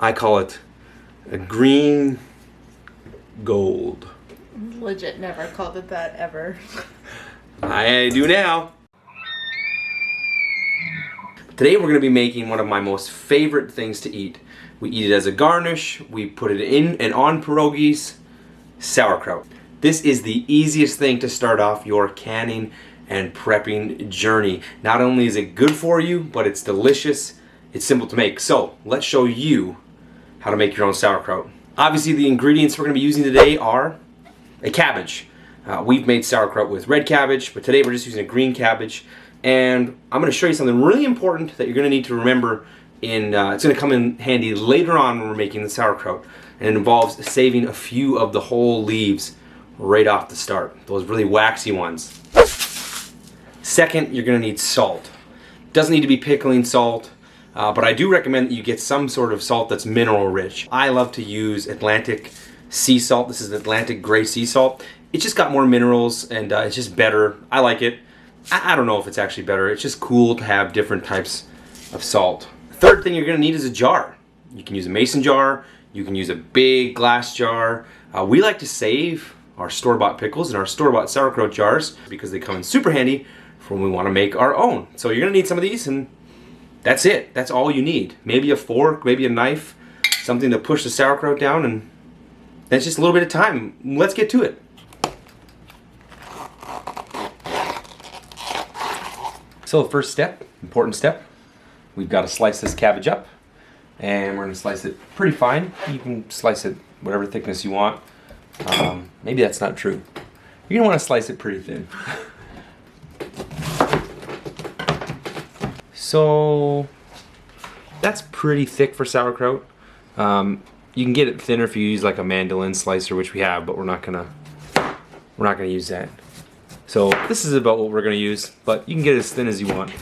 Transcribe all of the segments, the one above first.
I call it a green gold. Legit never called it that ever. I do now. Today we're going to be making one of my most favorite things to eat. We eat it as a garnish, we put it in and on pierogies, sauerkraut. This is the easiest thing to start off your canning and prepping journey. Not only is it good for you, but it's delicious, it's simple to make. So let's show you how to make your own sauerkraut. Obviously the ingredients we're going to be using today are a cabbage. We've made sauerkraut with red cabbage, but today we're just using a green cabbage. And I'm going to show you something really important that you're going to need to remember. It's going to come in handy later on when we're making the sauerkraut. And it involves saving a few of the whole leaves right off the start. Those really waxy ones. Second, you're going to need salt. Doesn't need to be pickling salt, but I do recommend that you get some sort of salt that's mineral rich. I love to use Atlantic sea salt. This is Atlantic gray sea salt. It's just got more minerals and it's just better. I like it. I don't know if it's actually better. It's just cool to have different types of salt. Third thing you're going to need is a jar. You can use a mason jar. You can use a big glass jar. We like to save our store-bought pickles and our store-bought sauerkraut jars because they come in super handy for when we want to make our own. So you're going to need some of these, and that's it. That's all you need. Maybe a fork, maybe a knife, something to push the sauerkraut down, and that's just a little bit of time. Let's get to it. So the first step, important step, we've got to slice this cabbage up, and we're going to slice it pretty fine. You can slice it whatever thickness you want. Maybe that's not true. You're going to want to slice it pretty thin. So that's pretty thick for sauerkraut. You can get it thinner if you use like a mandolin slicer, which we have, but we're not gonna use that. So this is about what we're going to use, but you can get it as thin as you want.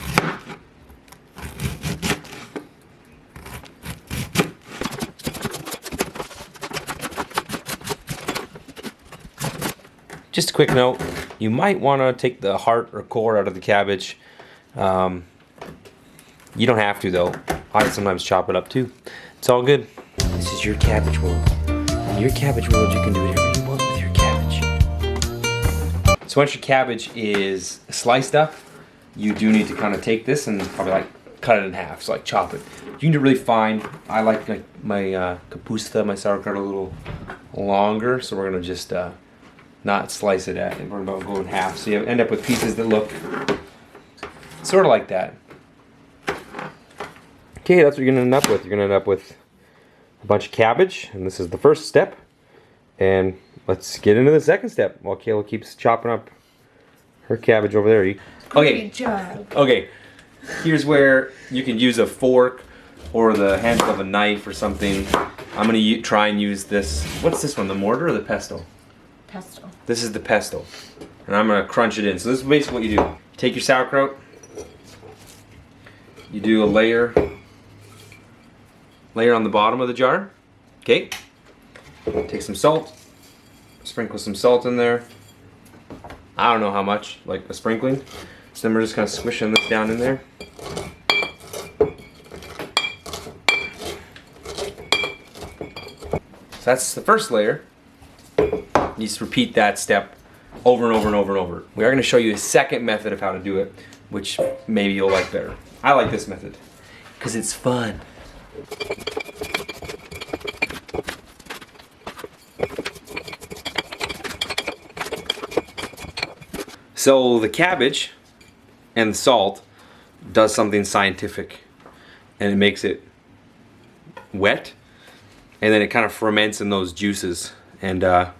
Just a quick note, you might want to take the heart or core out of the cabbage. You don't have to though. I sometimes chop it up too. It's all good. This is your cabbage world. In your cabbage world, you can do whatever you want with your cabbage. So once your cabbage is sliced up, you do need to kind of take this and probably like cut it in half, so like chop it. You can do really fine. I like my kapusta, my sauerkraut a little longer, so we're gonna just not slice it at, and we're gonna go in half. So you end up with pieces that look sort of like that. Okay, that's what you're gonna end up with. You're gonna end up with a bunch of cabbage, and this is the first step. And let's get into the second step while Kayla keeps chopping up her cabbage over there. Okay. Good job. Okay. Here's where you can use a fork or the handle of a knife or something. I'm gonna try and use this. What's this one? The mortar or the pesto? Pesto. This is the pesto, and I'm gonna crunch it in. So this is basically what you do. Take your sauerkraut. You do a layer on the bottom of the jar. Okay. Take some salt, sprinkle some salt in there. I don't know how much, like a sprinkling. So then we're just kind of squishing this down in there. So that's the first layer. You just repeat that step over and over and over and over. We are going to show you a second method of how to do it, which maybe you'll like better. I like this method because it's fun. So the cabbage and the salt does something scientific, and it makes it wet, and then it kind of ferments in those juices, and I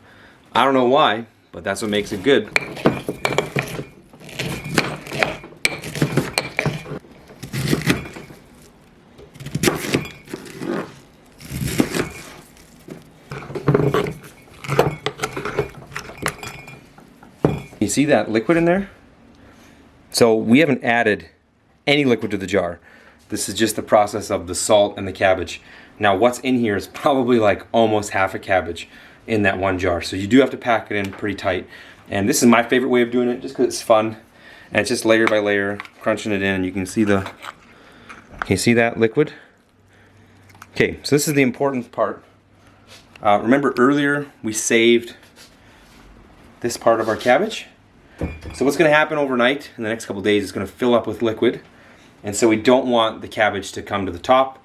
don't know why, but that's what makes it good. You see that liquid in there? So we haven't added any liquid to the jar. This is just the process of the salt and the cabbage. Now what's in here is probably like almost half a cabbage in that one jar. So you do have to pack it in pretty tight. And this is my favorite way of doing it just because it's fun. And it's just layer by layer, crunching it in, and you can see the, can you see that liquid? Okay, so this is the important part. Remember earlier we saved this part of our cabbage? So what's going to happen overnight in the next couple days is going to fill up with liquid. And so we don't want the cabbage to come to the top.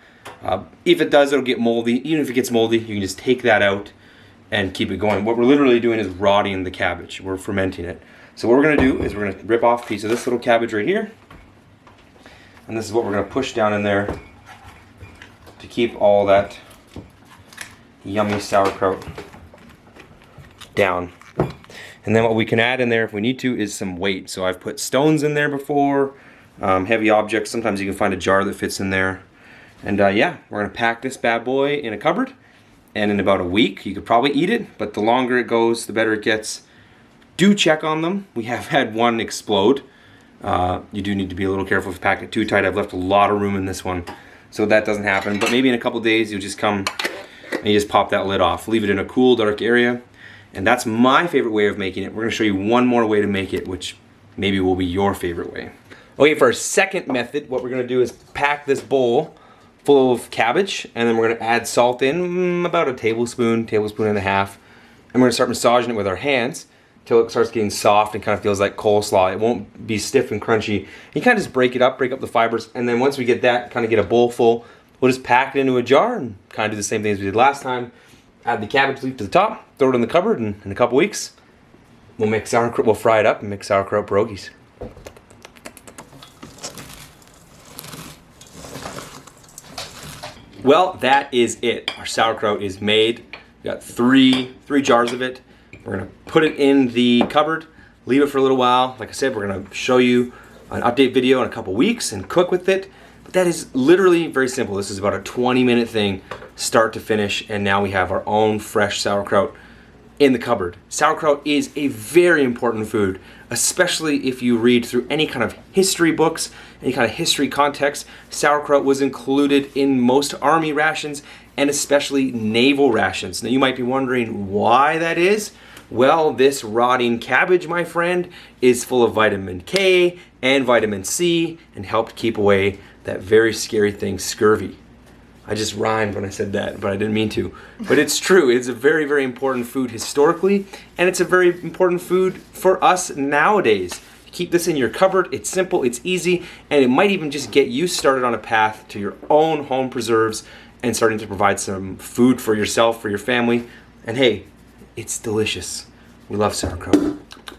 If it does, it'll get moldy. Even if it gets moldy, you can just take that out and keep it going. What we're literally doing is rotting the cabbage. We're fermenting it. So what we're going to do is we're going to rip off a piece of this little cabbage right here. And this is what we're going to push down in there to keep all that yummy sauerkraut down. And then what we can add in there if we need to is some weight. So I've put stones in there before, heavy objects. Sometimes you can find a jar that fits in there. And yeah, we're going to pack this bad boy in a cupboard. And in about a week, you could probably eat it. But the longer it goes, the better it gets. Do check on them. We have had one explode. You do need to be a little careful if you pack it too tight. I've left a lot of room in this one, so that doesn't happen. But maybe in a couple days, you'll just come and you just pop that lid off. Leave it in a cool, dark area. And that's my favorite way of making it. We're going to show you one more way to make it, which maybe will be your favorite way. Okay, for our second method, what we're going to do is pack this bowl full of cabbage, and then we're going to add salt in, about a tablespoon, tablespoon and a half. And we're going to start massaging it with our hands until it starts getting soft and kind of feels like coleslaw. It won't be stiff and crunchy. You kind of just break up the fibers, and then once we get that, kind of get a bowl full, we'll just pack it into a jar and kind of do the same thing as we did last time. Add the cabbage leaf to the top, throw it in the cupboard, and in a couple weeks, we'll make sauerkraut. We'll fry it up and make sauerkraut pierogies. Well, that is it. Our sauerkraut is made. We got three jars of it. We're gonna put it in the cupboard, leave it for a little while. Like I said, we're gonna show you an update video in a couple weeks and cook with it. But that is literally very simple. This is about a 20-minute thing, start to finish, and now we have our own fresh sauerkraut in the cupboard. Sauerkraut is a very important food, especially if you read through any kind of history books, any kind of history context. Sauerkraut was included in most army rations and especially naval rations. Now you might be wondering why that is. Well, this rotting cabbage, my friend, is full of vitamin K and vitamin C and helped keep away that very scary thing, scurvy. I just rhymed when I said that, but I didn't mean to. But it's true. It's a very, very important food historically, and it's a very important food for us nowadays. Keep this in your cupboard. It's simple, it's easy, and it might even just get you started on a path to your own home preserves and starting to provide some food for yourself, for your family. And hey, it's delicious. We love sauerkraut.